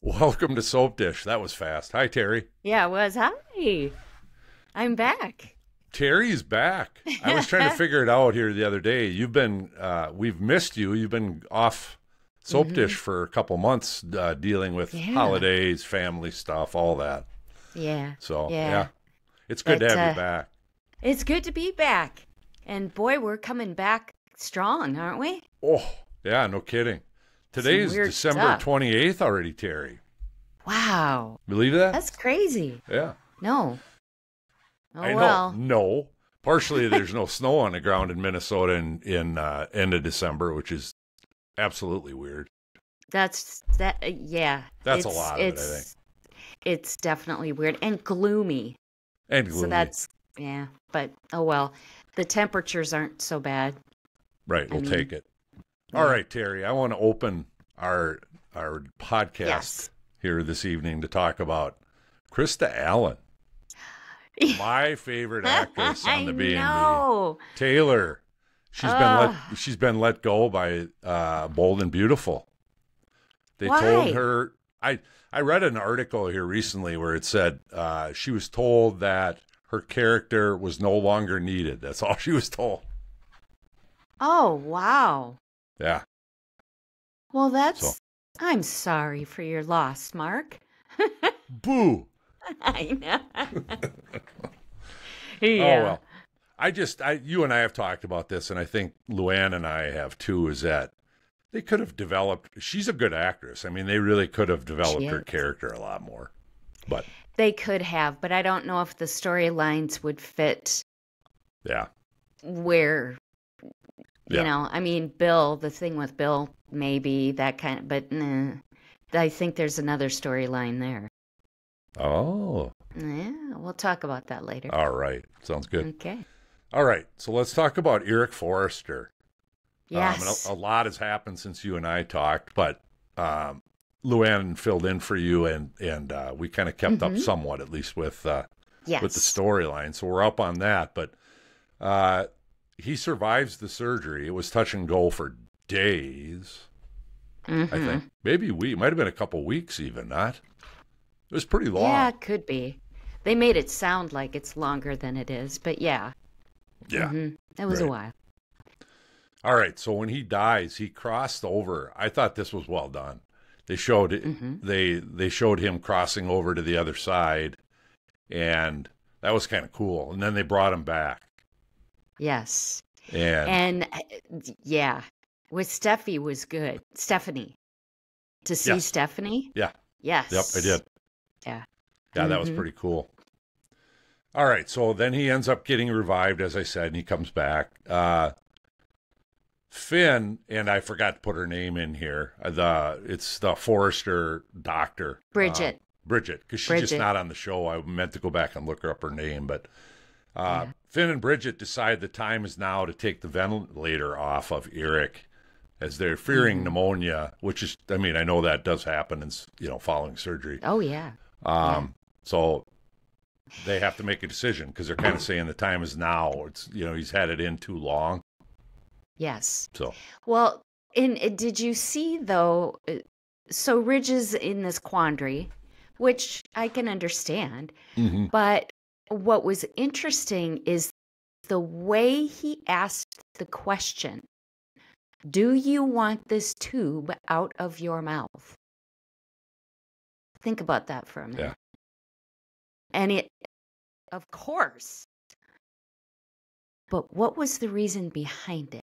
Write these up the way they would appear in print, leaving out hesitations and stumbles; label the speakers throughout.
Speaker 1: Welcome to Soapdish. That was fast. Hi, Teri.
Speaker 2: Yeah, it was. Hi. I'm back.
Speaker 1: Teri's back. I was trying to figure it out here the other day. We've missed you. You've been off Soapdish for a couple months dealing with holidays, family stuff, all that.
Speaker 2: Yeah.
Speaker 1: So, yeah. It's good to have you back.
Speaker 2: It's good to be back. And boy, we're coming back strong, aren't we?
Speaker 1: Oh, yeah, no kidding. Today is December 28th already, Teri.
Speaker 2: Wow.
Speaker 1: Believe that?
Speaker 2: That's crazy.
Speaker 1: Yeah.
Speaker 2: No. Oh,
Speaker 1: I know.
Speaker 2: well.
Speaker 1: No. Partially, there's no snow on the ground in Minnesota in end of December, which is absolutely weird.
Speaker 2: Yeah.
Speaker 1: That's a lot of it, I think.
Speaker 2: It's definitely weird and gloomy. So but oh well. The temperatures aren't so bad.
Speaker 1: Right, we'll take it. All right, Teri, I want to open our podcast here this evening to talk about Krista Allen. My favorite actress on the B&B. Taylor. She's been let go by Bold and Beautiful. They told her I read an article here recently where it said she was told that her character was no longer needed. That's all she was told.
Speaker 2: Oh, wow.
Speaker 1: Yeah.
Speaker 2: Well, I'm sorry for your loss, Mark.
Speaker 1: Boo.
Speaker 2: I know.
Speaker 1: Yeah. Oh, well. You and I have talked about this, and I think Luann and I have too, is that they could have developed, she's a good actress. I mean, they really could have developed her character a lot more. But
Speaker 2: they could have, but I don't know if the storylines would fit.
Speaker 1: Yeah.
Speaker 2: Where, you know, I mean, the thing with Bill, maybe that kind of, but I think there's another storyline there.
Speaker 1: Oh.
Speaker 2: Yeah, we'll talk about that later.
Speaker 1: All right. Sounds good.
Speaker 2: Okay.
Speaker 1: All right. So let's talk about Eric Forrester.
Speaker 2: Yes.
Speaker 1: A lot has happened since you and I talked, but Luann filled in for you, and we kind of kept up somewhat, at least with the storyline. So we're up on that. But he survives the surgery. It was touch and go for days. I think maybe might have been a couple weeks even. Not. It was pretty long.
Speaker 2: Yeah, it could be. They made it sound like it's longer than it is, but yeah.
Speaker 1: Yeah.
Speaker 2: It was a while.
Speaker 1: All right, so when he dies, he crossed over. I thought this was well done. They showed they showed him crossing over to the other side, and that was kind of cool. And then they brought him back.
Speaker 2: Yes.
Speaker 1: And
Speaker 2: with Steffi was good. Stephanie. To see Stephanie?
Speaker 1: Yeah.
Speaker 2: Yes.
Speaker 1: Yep, I did.
Speaker 2: Yeah.
Speaker 1: Yeah, that was pretty cool. All right, so then he ends up getting revived, as I said, and he comes back. Finn, and I forgot to put her name in here. It's the Forrester doctor.
Speaker 2: Bridget.
Speaker 1: Because she's just not on the show. I meant to go back and look her up her name. But Finn and Bridget decide the time is now to take the ventilator off of Eric as they're fearing pneumonia, which is, I mean, I know that does happen in, following surgery.
Speaker 2: Oh, yeah.
Speaker 1: So they have to make a decision because they're kind of saying the time is now. It's, he's had it in too long.
Speaker 2: Yes.
Speaker 1: So.
Speaker 2: Well, did you see, though, so Ridge is in this quandary, which I can understand, but what was interesting is the way he asked the question, do you want this tube out of your mouth? Think about that for a minute.
Speaker 1: Yeah.
Speaker 2: And of course, but what was the reason behind it?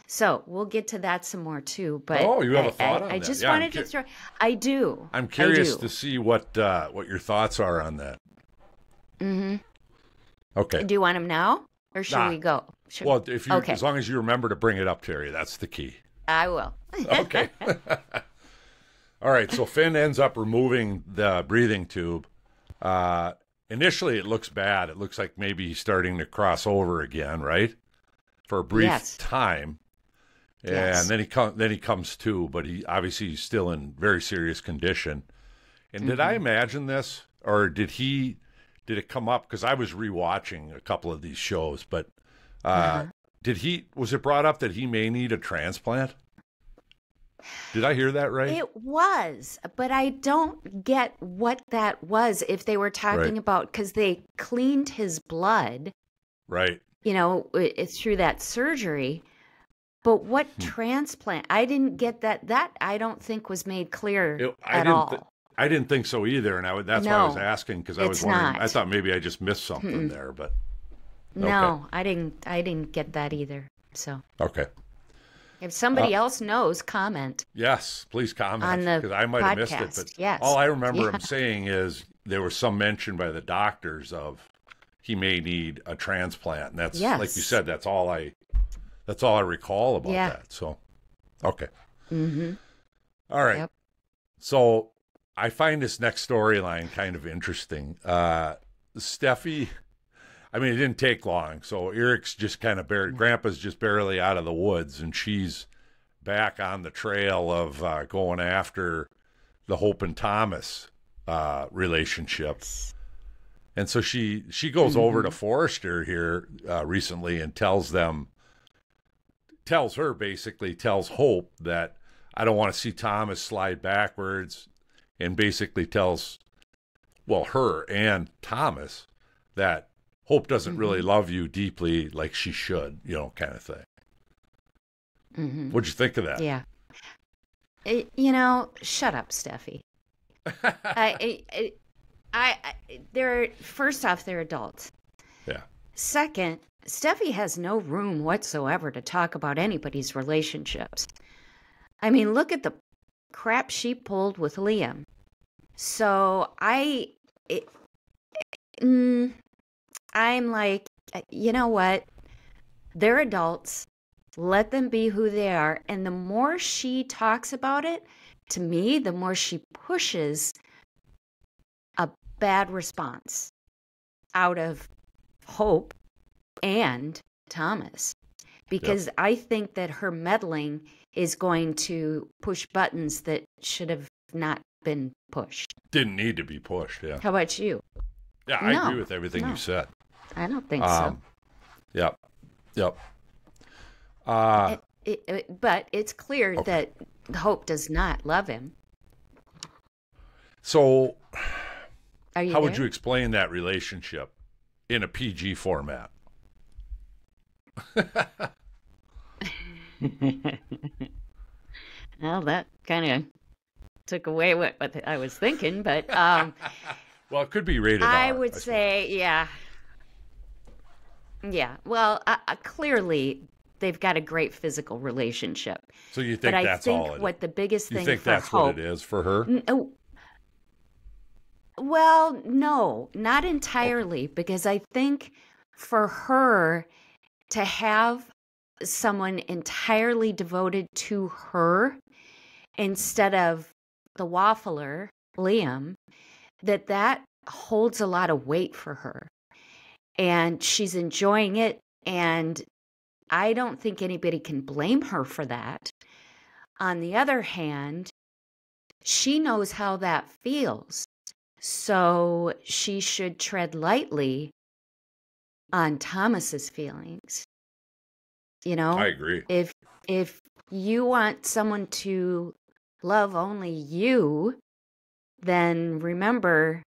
Speaker 2: So we'll get to that some more too. But
Speaker 1: you have a thought on that?
Speaker 2: I just wanted to throw. I do.
Speaker 1: I'm curious to see what your thoughts are on that. Okay.
Speaker 2: Do you want them now, or should we go?
Speaker 1: As long as you remember to bring it up, Teri, that's the key.
Speaker 2: I will.
Speaker 1: Okay. All right. So Finn ends up removing the breathing tube. Initially, it looks bad. It looks like maybe he's starting to cross over again, right? For a brief time. And then he comes to, but he's still in very serious condition. And did I imagine this, or did it come up? Because I was rewatching a couple of these shows, but was it brought up that he may need a transplant? Did I hear that right?
Speaker 2: It was, but I don't get what that was if they were talking about, because they cleaned his blood,
Speaker 1: right?
Speaker 2: Through that surgery. But what transplant? I didn't get that. That I don't think was made clear at all.
Speaker 1: I didn't think so either, and that's why I was asking, because I was wondering. I thought maybe I just missed something there, but
Speaker 2: no, I didn't get that either. So
Speaker 1: okay.
Speaker 2: If somebody else knows, comment.
Speaker 1: Yes, please comment
Speaker 2: on the
Speaker 1: because I might have missed it. But
Speaker 2: yes.
Speaker 1: all I remember him saying is there was some mention by the doctors of he may need a transplant, and that's like you said. That's all I recall about that. So, okay.
Speaker 2: Mm-hmm.
Speaker 1: All right.
Speaker 2: Yep.
Speaker 1: So I find this next storyline kind of interesting. Steffi, I mean, it didn't take long. So Eric's just kind of Grandpa's just barely out of the woods, and she's back on the trail of going after the Hope and Thomas relationship. And so she goes over to Forrester here recently and tells Hope that I don't want to see Thomas slide backwards, and basically tells, her and Thomas that Hope doesn't really love you deeply like she should, kind of thing. Mm-hmm. What'd you think of that?
Speaker 2: Yeah. Shut up, Steffi. First off, they're adults.
Speaker 1: Yeah.
Speaker 2: Second, Steffi has no room whatsoever to talk about anybody's relationships. I mean, look at the crap she pulled with Liam. So I'm like, you know what? They're adults. Let them be who they are. And the more she talks about it, to me, the more she pushes a bad response out of Hope and Thomas. Because I think that her meddling is going to push buttons that should have not been pushed.
Speaker 1: Didn't need to be pushed, yeah.
Speaker 2: How about you?
Speaker 1: Yeah, I agree with everything you said.
Speaker 2: I don't think so.
Speaker 1: Yep.
Speaker 2: But it's clear that Hope does not love him.
Speaker 1: So,
Speaker 2: how
Speaker 1: would you explain that relationship in a PG format?
Speaker 2: Well, that kind of took away what I was thinking, but
Speaker 1: well, it could be rated R.
Speaker 2: I would say, yeah. Well, clearly they've got a great physical relationship.
Speaker 1: So you think that's all?
Speaker 2: What the biggest thing?
Speaker 1: You think
Speaker 2: for
Speaker 1: that's
Speaker 2: Hope,
Speaker 1: what it is for her?
Speaker 2: Well, no, not entirely, because I think for her to have someone entirely devoted to her instead of the waffler, Liam, that holds a lot of weight for her. And she's enjoying it, and I don't think anybody can blame her for that. On the other hand, she knows how that feels. So she should tread lightly on Thomas's feelings.
Speaker 1: I agree.
Speaker 2: If you want someone to love only you, then remember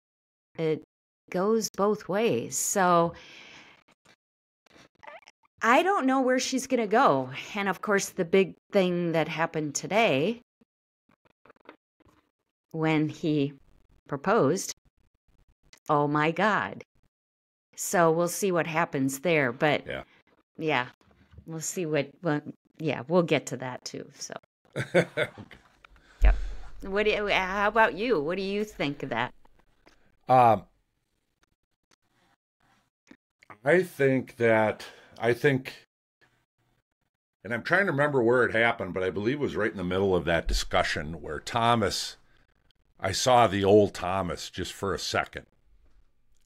Speaker 2: it goes both ways. So I don't know where she's going to go. And of course, the big thing that happened today when he proposed, oh my God. So we'll see what happens there. But yeah, we'll see we'll get to that too. So, yep. How about you? What do you think of that?
Speaker 1: I think, and I'm trying to remember where it happened, but I believe it was right in the middle of that discussion where I saw the old Thomas just for a second.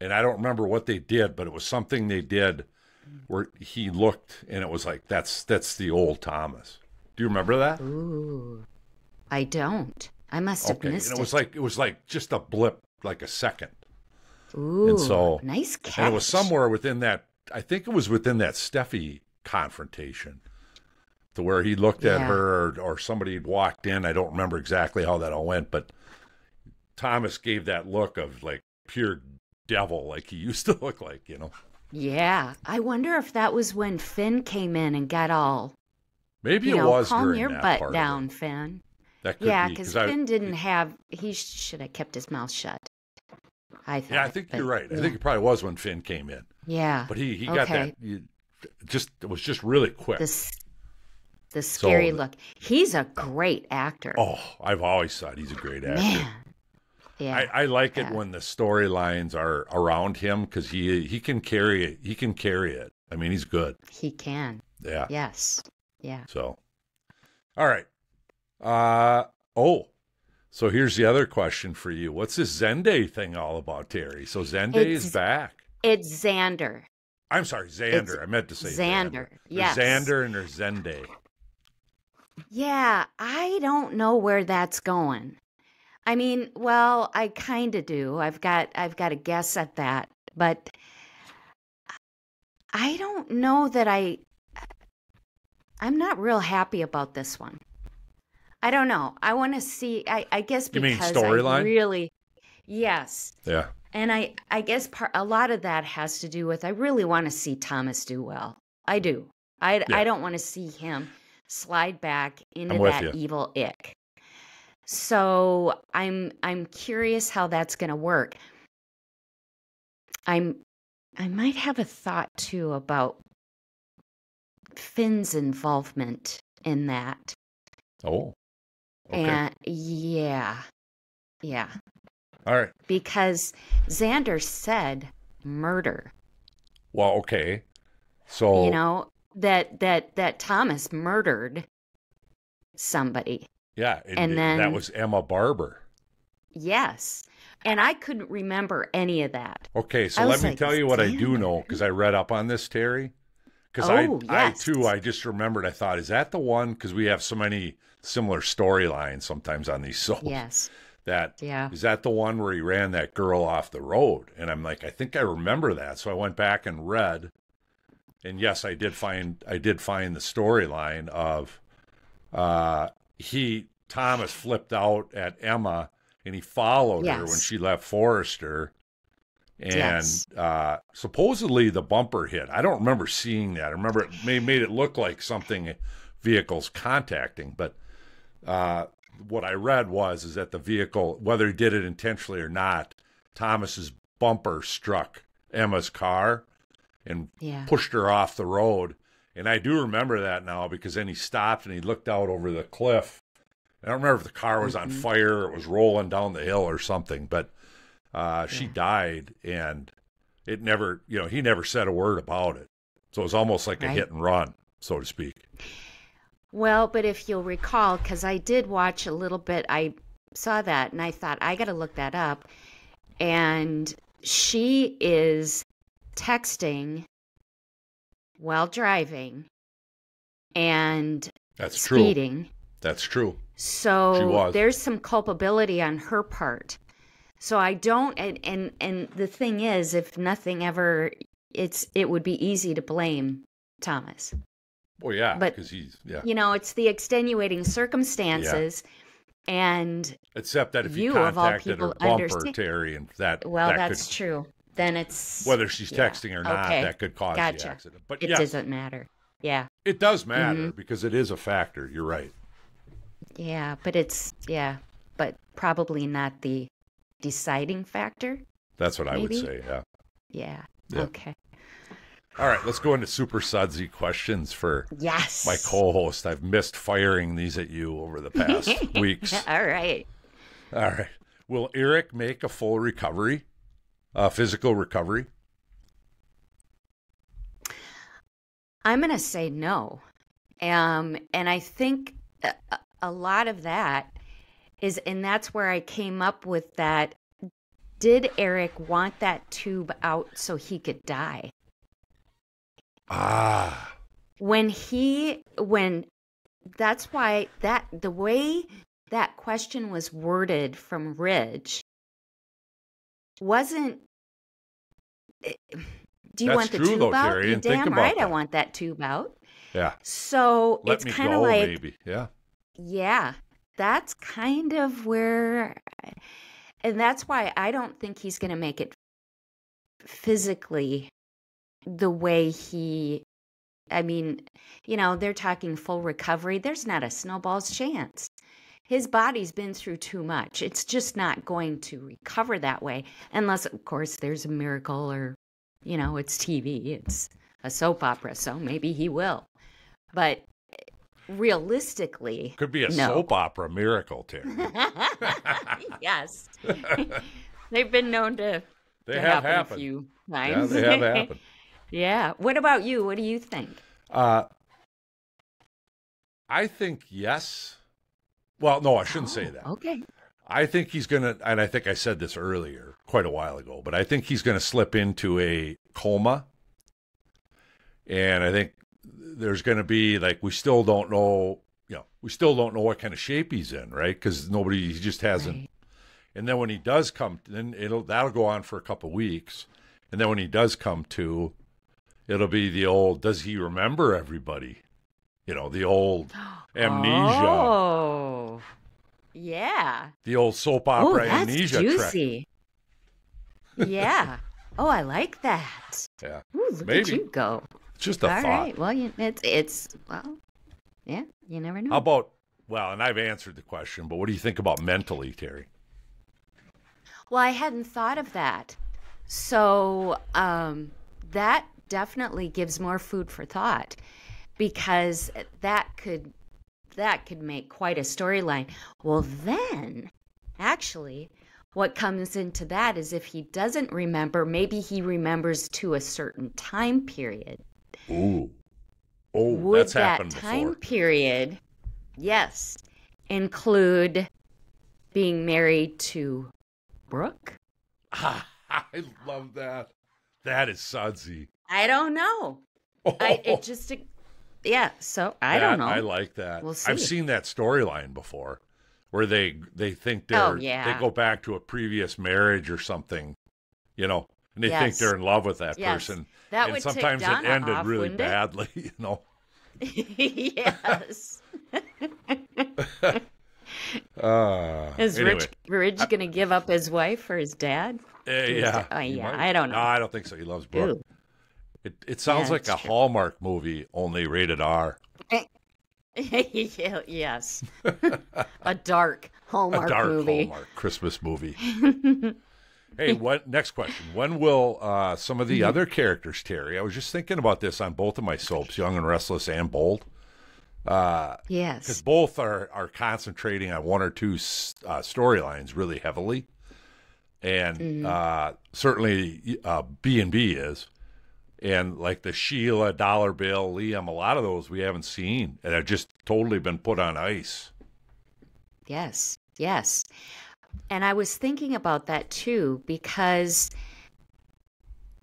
Speaker 1: And I don't remember what they did, but it was something they did where he looked and it was like, that's the old Thomas. Do you remember that?
Speaker 2: Ooh, I don't. I must have missed
Speaker 1: and
Speaker 2: it.
Speaker 1: It was like just a blip, like a second.
Speaker 2: Ooh,
Speaker 1: and so,
Speaker 2: nice catch.
Speaker 1: And it was somewhere within that, I think it was within that Steffi confrontation to where he looked at
Speaker 2: Yeah.
Speaker 1: her or somebody had walked in. I don't remember exactly how that all went, but Thomas gave that look of like pure devil, like he used to look like, you know.
Speaker 2: Yeah. I wonder if that was when Finn came in and got all,
Speaker 1: Maybe it was
Speaker 2: calm
Speaker 1: during
Speaker 2: your
Speaker 1: that
Speaker 2: butt
Speaker 1: part
Speaker 2: down,
Speaker 1: of it.
Speaker 2: Finn.
Speaker 1: That could
Speaker 2: Yeah,
Speaker 1: be
Speaker 2: because
Speaker 1: because
Speaker 2: Finn didn't have, he should have kept his mouth shut, I thought.
Speaker 1: I think you're right. I think it probably was when Finn came in.
Speaker 2: Yeah.
Speaker 1: But he got that. It was just really quick.
Speaker 2: The scary look. He's a great actor.
Speaker 1: Oh, I've always thought he's a great actor.
Speaker 2: Man. Yeah.
Speaker 1: I like it when the storylines are around him because he can carry it. He can carry it. I mean, he's good.
Speaker 2: He can.
Speaker 1: Yeah.
Speaker 2: Yes. Yeah.
Speaker 1: So, all right. So here's the other question for you. What's this Zende thing all about, Teri? So Zende is back.
Speaker 2: It's Xander.
Speaker 1: I'm sorry, Xander. I meant to say
Speaker 2: Xander. Yes.
Speaker 1: There's Xander and there's Zende.
Speaker 2: Yeah, I don't know where that's going. I mean, well, I kind of do. I've got a guess at that, but I don't know that I'm not real happy about this one. I don't know. I want to see, I guess because
Speaker 1: you mean storyline?
Speaker 2: Yes.
Speaker 1: Yeah.
Speaker 2: And I guess a lot of that has to do with I really want to see Thomas do well. I do. I don't want to see him slide back into that evil ick. So I'm curious how that's going to work. I might have a thought too about Finn's involvement in that.
Speaker 1: Oh. Okay.
Speaker 2: And yeah.
Speaker 1: All right.
Speaker 2: Because Xander said murder.
Speaker 1: Well, okay. So
Speaker 2: that Thomas murdered somebody.
Speaker 1: Yeah,
Speaker 2: and then
Speaker 1: that was Emma Barber.
Speaker 2: Yes. And I couldn't remember any of that.
Speaker 1: Okay, so let me tell you what I do know, because I read up on this, Teri. Because I just remembered, I thought, is that the one? Because we have so many similar storylines sometimes on these soaps.
Speaker 2: Yes.
Speaker 1: Is that the one where he ran that girl off the road? And I'm like, I think I remember that. So I went back and read. And yes, I did find the storyline of Thomas flipped out at Emma and he followed her when she left Forrester. And supposedly the bumper hit. I don't remember seeing that. I remember it made it look like something vehicles contacting. But what I read is that the vehicle, whether he did it intentionally or not, Thomas's bumper struck Emma's car and pushed her off the road. And I do remember that now because then he stopped and he looked out over the cliff. I don't remember if the car was on fire or it was rolling down the hill or something, but she died and he never said a word about it. So it was almost like a hit and run, so to speak.
Speaker 2: Well, but if you'll recall, because I did watch a little bit, I saw that and I thought, I got to look that up. And she is texting while driving and speeding.
Speaker 1: That's true.
Speaker 2: So there's some culpability on her part. So I don't, and the thing is, if nothing ever, it would be easy to blame Thomas.
Speaker 1: Well, yeah,
Speaker 2: but
Speaker 1: because he's
Speaker 2: it's the extenuating circumstances, and
Speaker 1: except that if you contacted her bumper, Teri, and that's
Speaker 2: true. Then it's
Speaker 1: whether she's texting or not, that could cause the accident. But
Speaker 2: it doesn't matter. Yeah,
Speaker 1: it does matter because it is a factor. You're right.
Speaker 2: Yeah, but but probably not the deciding factor.
Speaker 1: That's what I would say.
Speaker 2: Yeah. Okay.
Speaker 1: All right, let's go into super sudsy questions for my co-host. I've missed firing these at you over the past weeks.
Speaker 2: All right.
Speaker 1: Will Eric make a full recovery, physical recovery?
Speaker 2: I'm going to say no. And I think a lot of that is, and that's where I came up with that. Did Eric want that tube out so he could die? When that's why the way that question was worded from Ridge wasn't, do you want the tube out? You're damn right I want that tube out.
Speaker 1: Yeah.
Speaker 2: So
Speaker 1: Let
Speaker 2: it's
Speaker 1: me
Speaker 2: kind of
Speaker 1: go,
Speaker 2: like,
Speaker 1: maybe. Yeah.
Speaker 2: yeah, that's kind of where, and that's why I don't think he's going to make it physically the way I mean, they're talking full recovery. There's not a snowball's chance. His body's been through too much. It's just not going to recover that way unless, of course, there's a miracle or, it's TV. It's a soap opera, so maybe he will. But realistically,
Speaker 1: could be a
Speaker 2: no.
Speaker 1: soap opera miracle, Teri.
Speaker 2: Yes. They've been known to
Speaker 1: have
Speaker 2: happen
Speaker 1: happened.
Speaker 2: a few times.
Speaker 1: Yeah, they have happened.
Speaker 2: Yeah. What about you? What do you think?
Speaker 1: I think yes. Well, no, I shouldn't say that.
Speaker 2: Okay.
Speaker 1: I think he's going to, and I think I said this earlier, quite a while ago, but I think he's going to slip into a coma. And I think there's going to be, like, we still don't know what kind of shape he's in, right? Because he just hasn't. Right. And then when he does come, then that'll go on for a couple of weeks. And then when he does come to, it'll be the old, does he remember everybody? The old amnesia.
Speaker 2: Oh, yeah.
Speaker 1: The old soap opera amnesia
Speaker 2: juicy. Yeah. Oh, I like that.
Speaker 1: Yeah.
Speaker 2: Ooh, look at you go.
Speaker 1: It's just a thought. All right.
Speaker 2: Well, yeah, you never know.
Speaker 1: How about, and I've answered the question, but what do you think about mentally, Teri?
Speaker 2: Well, I hadn't thought of that. So that definitely gives more food for thought, because that could make quite a storyline. Well, then, actually, what comes into that is if he doesn't remember, maybe he remembers to a certain time period.
Speaker 1: Ooh.
Speaker 2: Would
Speaker 1: that's happened
Speaker 2: that time
Speaker 1: before.
Speaker 2: period, yes, include being married to Brooke?
Speaker 1: I love that. That is sudsy.
Speaker 2: I don't know. So I don't know.
Speaker 1: I like that.
Speaker 2: We'll see.
Speaker 1: I've seen that storyline before, where they think they go back to a previous marriage or something, and they think they're in love with that person.
Speaker 2: That
Speaker 1: and
Speaker 2: would
Speaker 1: sometimes
Speaker 2: take Donna
Speaker 1: it ended
Speaker 2: off,
Speaker 1: really badly,
Speaker 2: Yes. Is
Speaker 1: anyway,
Speaker 2: Ridge going to give up his wife for his dad?
Speaker 1: Yeah.
Speaker 2: I don't know.
Speaker 1: No, I don't think so. He loves Brooke. It sounds like a Hallmark movie, only rated R.
Speaker 2: Yes. A dark Hallmark movie.
Speaker 1: Hallmark Christmas movie. Hey, next question. When will some of the other characters, Teri? I was just thinking about this on both of my soaps, Young and Restless and Bold.
Speaker 2: Yes.
Speaker 1: Because both are concentrating on one or two storylines really heavily. And certainly B&B is. And like the Sheila, Dollar Bill, Liam, a lot of those we haven't seen and have just totally been put on ice.
Speaker 2: Yes. And I was thinking about that too, because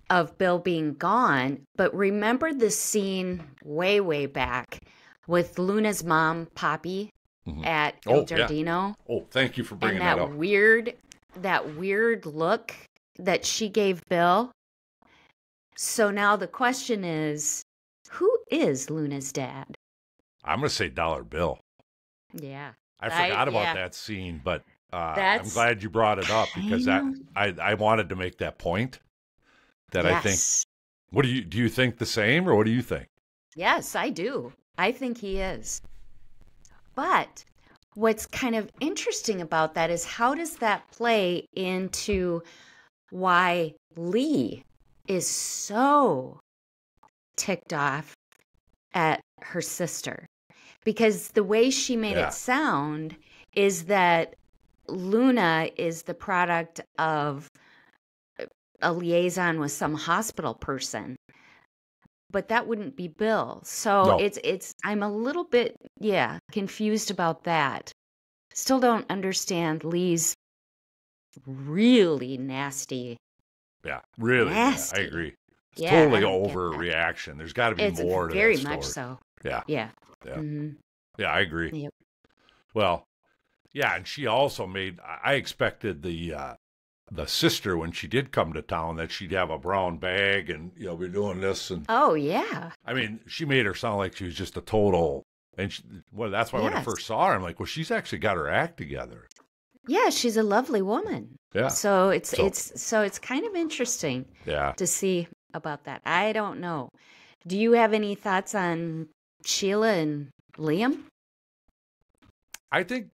Speaker 2: of Bill being gone. But remember the scene way, way back with Luna's mom, Poppy, at El Giardino?
Speaker 1: Yeah. Oh, thank you for bringing
Speaker 2: that
Speaker 1: up.
Speaker 2: That weird look that she gave Bill. So now the question is, who is Luna's dad?
Speaker 1: I'm going to say Dollar Bill.
Speaker 2: Yeah.
Speaker 1: I forgot about that scene, but I'm glad you brought it up, because I wanted to make that point. That I think. What do you think the same, or what do you think?
Speaker 2: Yes, I do. I think he is. But what's kind of interesting about that is, how does that play into why Lee is so ticked off at her sister? Because the way she made it sound is that Luna is the product of a liaison with some hospital person, but that wouldn't be Bill. So it's I'm a little bit confused about that. Still don't understand Lee's really nasty.
Speaker 1: Yeah, really.
Speaker 2: Nasty.
Speaker 1: I agree. It's totally overreaction. There's got to be more to
Speaker 2: very
Speaker 1: that story.
Speaker 2: much so.
Speaker 1: Yeah.
Speaker 2: Yeah.
Speaker 1: Mm-hmm. Yeah, I agree.
Speaker 2: Yep.
Speaker 1: Well, yeah, and she also I expected the the sister, when she did come to town, that she'd have a brown bag and, be doing this. And
Speaker 2: oh, yeah.
Speaker 1: I mean, she made her sound like she was just a total, and that's why when I first saw her, I'm like, well, she's actually got her act together.
Speaker 2: Yeah, she's a lovely woman.
Speaker 1: Yeah.
Speaker 2: So it's kind of interesting to see about that. I don't know. Do you have any thoughts on Sheila and Liam?
Speaker 1: I think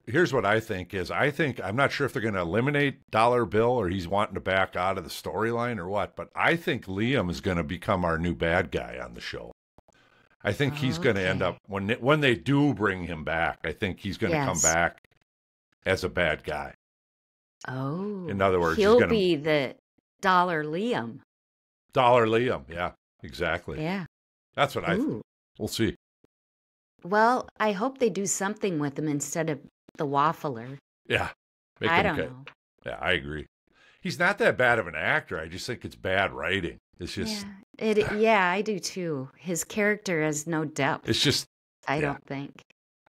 Speaker 1: here's what I think is I'm not sure if they're going to eliminate Dollar Bill or he's wanting to back out of the storyline or what, but I think Liam is going to become our new bad guy on the show. I think he's going to end up when they do bring him back. I think he's going to come back as a bad guy.
Speaker 2: Oh,
Speaker 1: in other words,
Speaker 2: he'll be the Dollar Liam.
Speaker 1: Dollar Liam, yeah, exactly.
Speaker 2: Yeah,
Speaker 1: that's what I think. We'll see.
Speaker 2: Well, I hope they do something with him instead of the waffler.
Speaker 1: Yeah.
Speaker 2: I don't know.
Speaker 1: Yeah, I agree. He's not that bad of an actor. I just think it's bad writing. It's just...
Speaker 2: Yeah, I do too. His character has no depth.
Speaker 1: It's just...
Speaker 2: I don't think.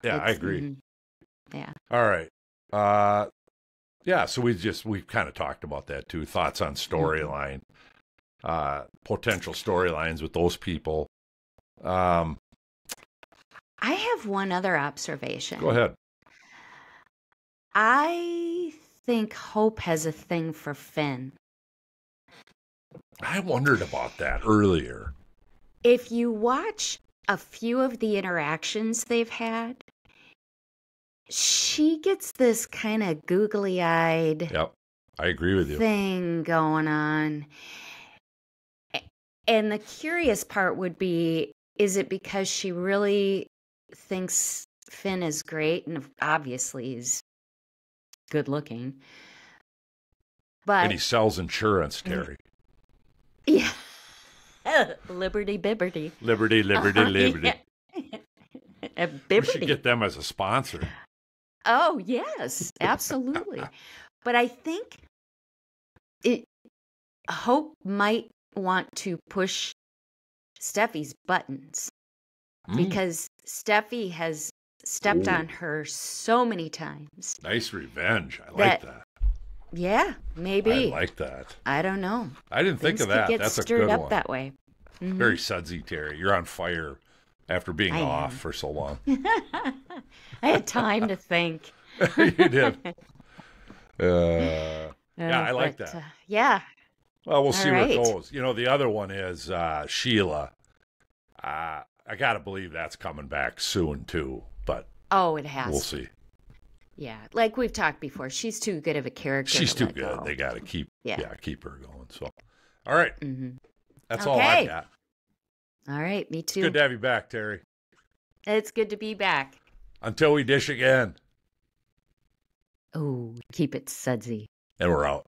Speaker 1: Yeah, I agree.
Speaker 2: Yeah.
Speaker 1: All right. So we've kind of talked about that too. Thoughts on storyline. Potential storylines with those people.
Speaker 2: I have one other observation.
Speaker 1: Go ahead.
Speaker 2: I think Hope has a thing for Finn.
Speaker 1: I wondered about that earlier.
Speaker 2: If you watch a few of the interactions they've had, she gets this kind of googly-eyed
Speaker 1: Yep, I agree with you.
Speaker 2: Thing going on. And the curious part would be, is it because she really thinks Finn is great, and obviously he's good looking, and
Speaker 1: he sells insurance, Teri.
Speaker 2: Yeah. Liberty Bibberty.
Speaker 1: Liberty.
Speaker 2: Yeah.
Speaker 1: We should get them as a sponsor.
Speaker 2: Oh, yes, absolutely. But I think Hope might want to push Steffi's buttons because Steffi has stepped on her so many times.
Speaker 1: Nice revenge. I like that.
Speaker 2: Yeah, maybe.
Speaker 1: I like that.
Speaker 2: I don't know.
Speaker 1: I didn't think of that. That's a good one.
Speaker 2: That way. Mm-hmm.
Speaker 1: Very sudsy, Teri. You're on fire after being off for so long.
Speaker 2: I had time to think.
Speaker 1: You did. Yeah, I like that.
Speaker 2: Yeah.
Speaker 1: Well, we'll see where it goes. The other one is Sheila. I got to believe that's coming back soon, too. But
Speaker 2: it has.
Speaker 1: We'll see.
Speaker 2: Yeah, like we've talked before, she's too good of a character.
Speaker 1: She's too good. They got to keep her going. So, all right. Mm-hmm. That's all I've got.
Speaker 2: All right, me too.
Speaker 1: It's good to have you back, Teri.
Speaker 2: It's good to be back.
Speaker 1: Until we dish again.
Speaker 2: Oh, keep it sudsy.
Speaker 1: And we're out.